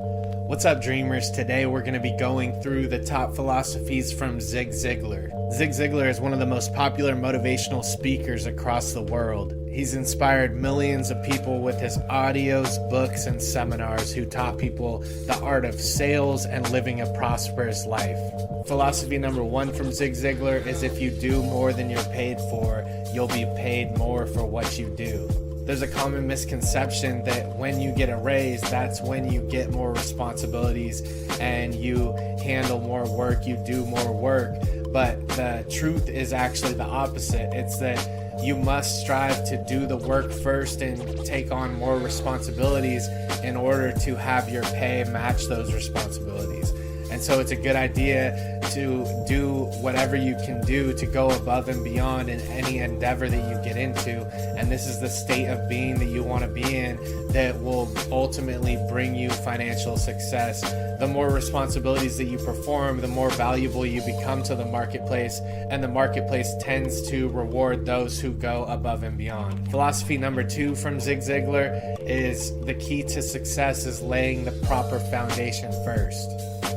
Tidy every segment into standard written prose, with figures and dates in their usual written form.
What's up, dreamers? Today we're going to be going through the top philosophies from Zig Ziglar. Zig Ziglar is one of the most popular motivational speakers across the world. He's inspired millions of people with his audios, books, and seminars who taught people the art of sales and living a prosperous life. Philosophy number 1 from Zig Ziglar is if you do more than you're paid for, you'll be paid more for what you do. There's a common misconception that when you get a raise, that's when you get more responsibilities and you handle more work, you do more work. But the truth is actually the opposite. It's that you must strive to do the work first and take on more responsibilities in order to have your pay match those responsibilities. And so it's a good idea to do whatever you can do to go above and beyond in any endeavor that you get into. And this is the state of being that you want to be in that will ultimately bring you financial success. The more responsibilities that you perform, the more valuable you become to the marketplace, and the marketplace tends to reward those who go above and beyond. Philosophy number 2 from Zig Ziglar is the key to success is laying the proper foundation first.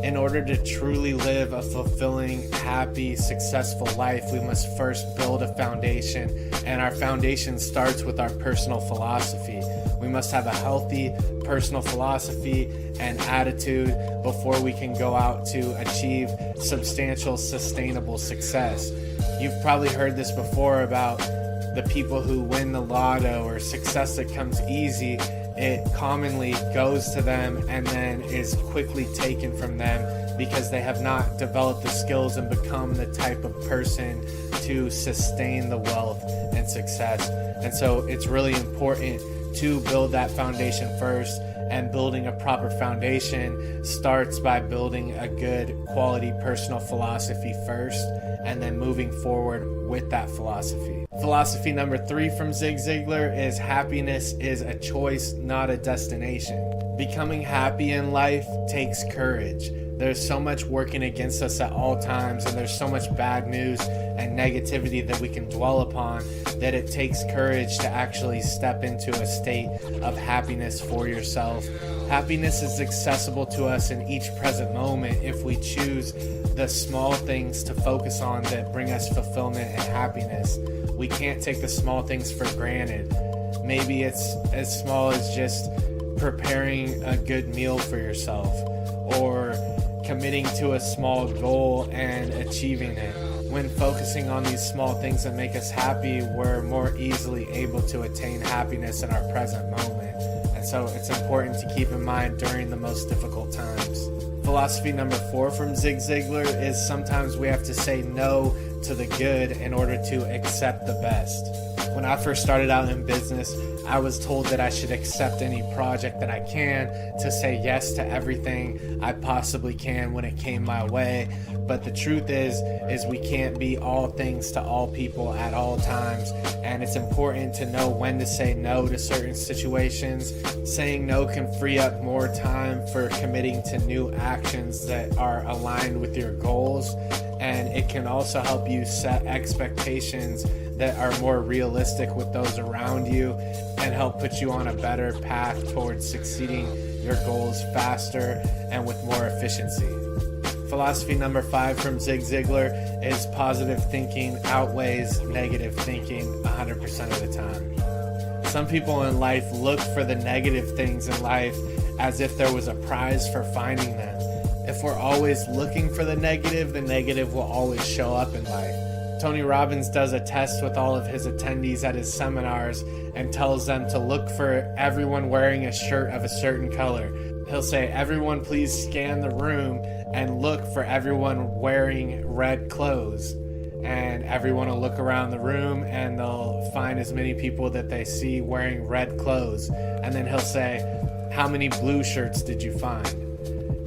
In order to truly live a fulfilling, happy, successful life, we must first build a foundation, and our foundation starts with our personal philosophy. We must have a healthy personal philosophy and attitude before we can go out to achieve substantial, sustainable success. You've probably heard this before about the people who win the lotto or success that comes easy. It commonly goes to them and then is quickly taken from them because they have not developed the skills and become the type of person to sustain the wealth and success. And so it's really important to build that foundation first, and building a proper foundation starts by building a good quality personal philosophy first and then moving forward with that philosophy. Philosophy number 3 from Zig Ziglar is happiness is a choice, not a destination. Becoming happy in life takes courage. There's so much working against us at all times, and there's so much bad news and negativity that we can dwell upon that it takes courage to actually step into a state of happiness for yourself. Happiness is accessible to us in each present moment if we choose the small things to focus on that bring us fulfillment and happiness. We can't take the small things for granted. Maybe it's as small as just preparing a good meal for yourself, or committing to a small goal and achieving it. When focusing on these small things that make us happy, we're more easily able to attain happiness in our present moment. And so it's important to keep in mind during the most difficult times. Philosophy number 4 from Zig Ziglar is sometimes we have to say no to the good in order to accept the best. When I first started out in business, I was told that I should accept any project that I can, to say yes to everything I possibly can when it came my way. But the truth is we can't be all things to all people at all times, and it's important to know when to say no to certain situations. Saying no can free up more time for committing to new actions that are aligned with your goals, and it can also help you set expectations that are more realistic with those around you and help put you on a better path towards succeeding your goals faster and with more efficiency. Philosophy number 5 from Zig Ziglar is positive thinking outweighs negative thinking 100% of the time. Some people in life look for the negative things in life as if there was a prize for finding them. If we're always looking for the negative will always show up in life. Tony Robbins does a test with all of his attendees at his seminars and tells them to look for everyone wearing a shirt of a certain color. He'll say, everyone please scan the room and look for everyone wearing red clothes. And everyone will look around the room and they'll find as many people that they see wearing red clothes. And then he'll say, how many blue shirts did you find?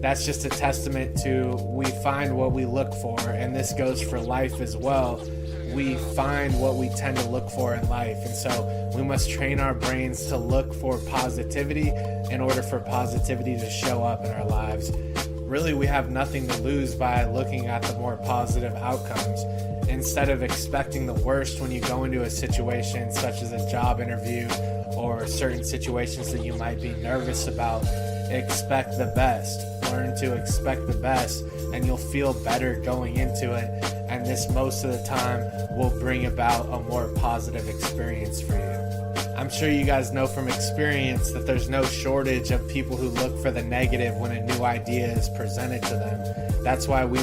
That's just a testament to we find what we look for, and this goes for life as well. We find what we tend to look for in life, and so we must train our brains to look for positivity in order for positivity to show up in our lives. Really, we have nothing to lose by looking at the more positive outcomes. Instead of expecting the worst when you go into a situation such as a job interview or certain situations that you might be nervous about, expect the best. Learn to expect the best, and you'll feel better going into it. And this most of the time will bring about a more positive experience for you. I'm sure you guys know from experience that there's no shortage of people who look for the negative when a new idea is presented to them. That's why we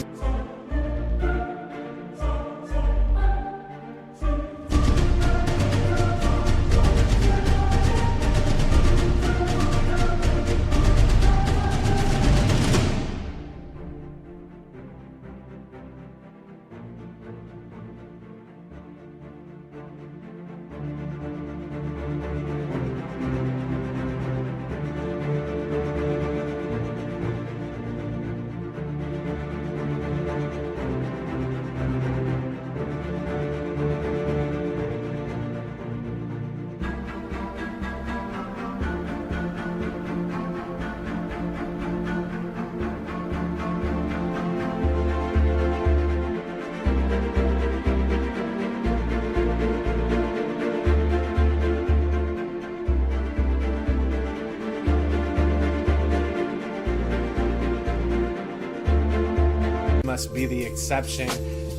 must be the exception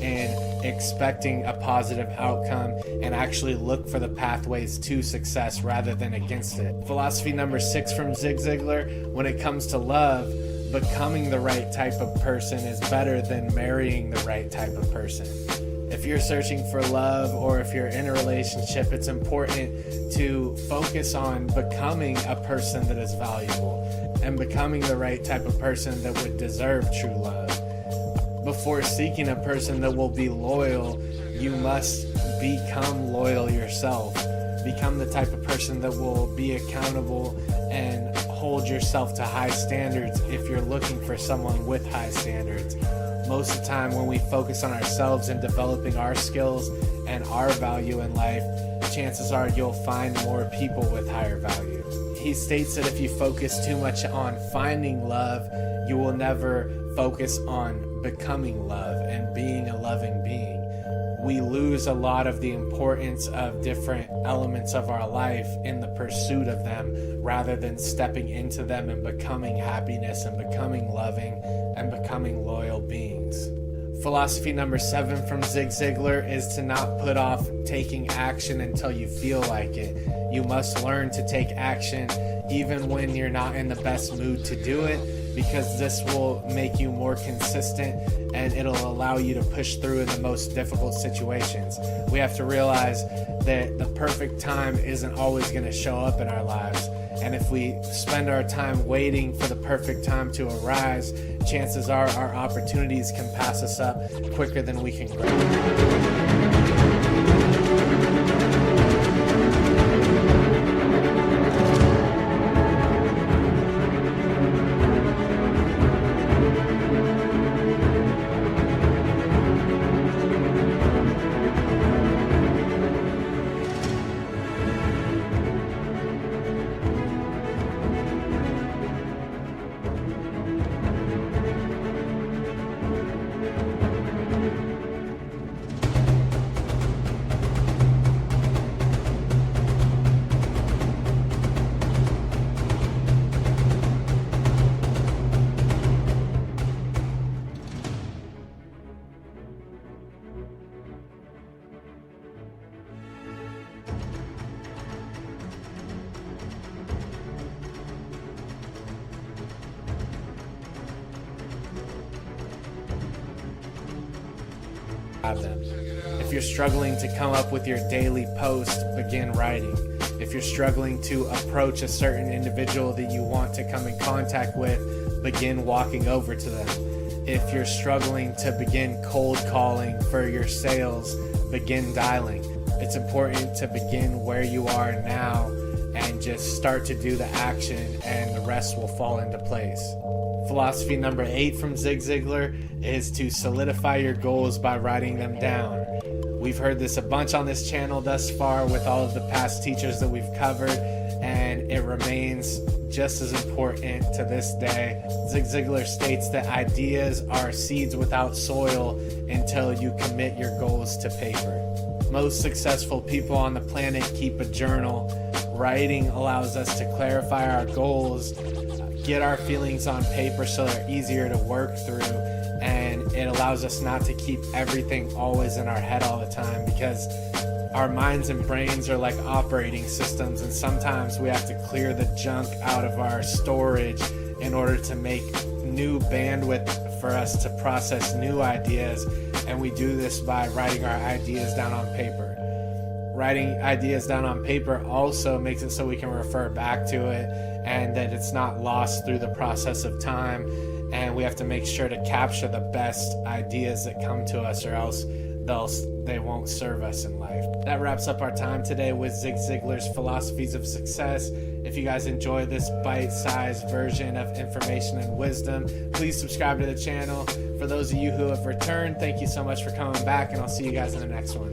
in expecting a positive outcome and actually look for the pathways to success rather than against it. Philosophy number 6 from Zig Ziglar: when it comes to love, becoming the right type of person is better than marrying the right type of person. If you're searching for love or if you're in a relationship, it's important to focus on becoming a person that is valuable and becoming the right type of person that would deserve true love. Before seeking a person that will be loyal, you must become loyal yourself. Become the type of person that will be accountable and hold yourself to high standards if you're looking for someone with high standards. Most of the time when we focus on ourselves and developing our skills and our value in life, chances are you'll find more people with higher value. He states that if you focus too much on finding love, you will never focus on becoming love and being a loving being. We lose a lot of the importance of different elements of our life in the pursuit of them rather than stepping into them and becoming happiness and becoming loving and becoming loyal beings. Philosophy number 7 from Zig Ziglar is to not put off taking action until you feel like it. You must learn to take action even when you're not in the best mood to do it, because this will make you more consistent and it'll allow you to push through in the most difficult situations. We have to realize that the perfect time isn't always going to show up in our lives. And if we spend our time waiting for the perfect time to arise, chances are our opportunities can pass us up quicker than we can grow. Them. If you're struggling to come up with your daily post, begin writing. If you're struggling to approach a certain individual that you want to come in contact with, begin walking over to them. If you're struggling to begin cold calling for your sales, begin dialing. It's important to begin where you are now and just start to do the action, and the rest will fall into place. Philosophy number 8 from Zig Ziglar is to solidify your goals by writing them down. We've heard this a bunch on this channel thus far with all of the past teachers that we've covered, and it remains just as important to this day. Zig Ziglar states that ideas are seeds without soil until you commit your goals to paper. Most successful people on the planet keep a journal. Writing allows us to clarify our goals, get our feelings on paper so they're easier to work through, and it allows us not to keep everything always in our head all the time, because our minds and brains are like operating systems, and sometimes we have to clear the junk out of our storage in order to make new bandwidth for us to process new ideas. And we do this by writing our ideas down on paper. Writing ideas down on paper also makes it so we can refer back to it, and that it's not lost through the process of time. And we have to make sure to capture the best ideas that come to us, or else they won't serve us in life. That wraps up our time today with Zig Ziglar's Philosophies of Success. If you guys enjoy this bite-sized version of information and wisdom, please subscribe to the channel. For those of you who have returned, thank you so much for coming back, and I'll see you guys in the next one.